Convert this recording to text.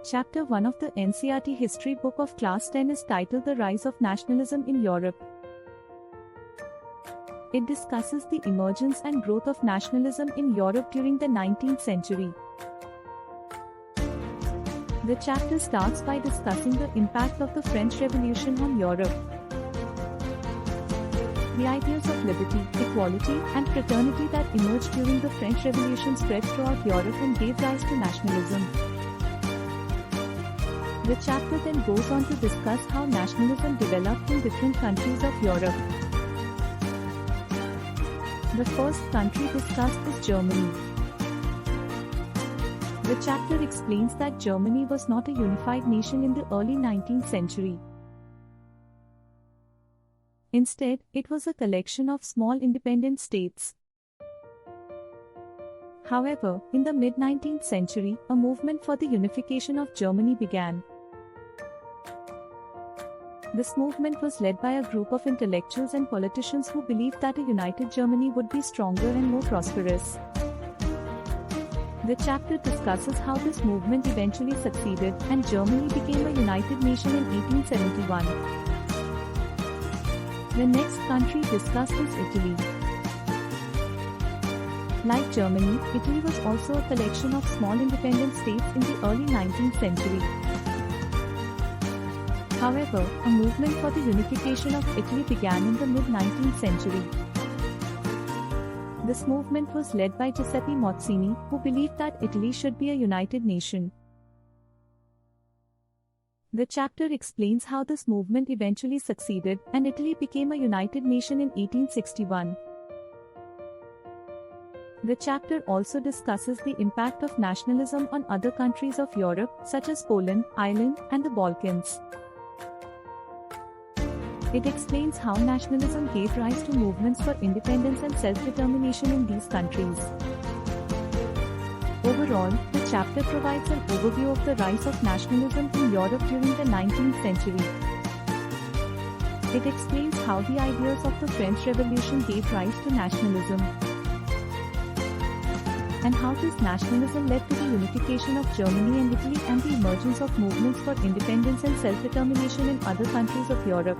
Chapter 1 of the NCERT History book of Class 10 is titled The Rise of Nationalism in Europe. It discusses the emergence and growth of nationalism in Europe during the 19th century. The chapter starts by discussing the impact of the French Revolution on Europe. The ideas of liberty, equality, and fraternity that emerged during the French Revolution spread throughout Europe and gave rise to nationalism. The chapter then goes on to discuss how nationalism developed in different countries of Europe. The first country discussed is Germany. The chapter explains that Germany was not a unified nation in the early 19th century. Instead, it was a collection of small independent states. However, in the mid-19th century, a movement for the unification of Germany began. This movement was led by a group of intellectuals and politicians who believed that a united Germany would be stronger and more prosperous. The chapter discusses how this movement eventually succeeded, and Germany became a united nation in 1871. The next country discussed is Italy. Like Germany, Italy was also a collection of small independent states in the early 19th century. However, a movement for the unification of Italy began in the mid-19th century. This movement was led by Giuseppe Mazzini, who believed that Italy should be a united nation. The chapter explains how this movement eventually succeeded, and Italy became a united nation in 1861. The chapter also discusses the impact of nationalism on other countries of Europe, such as Poland, Ireland, and the Balkans. It explains how nationalism gave rise to movements for independence and self-determination in these countries. Overall, the chapter provides an overview of the rise of nationalism in Europe during the 19th century. It explains how the ideas of the French Revolution gave rise to nationalism, and how this nationalism led to the unification of Germany and Italy and the emergence of movements for independence and self-determination in other countries of Europe.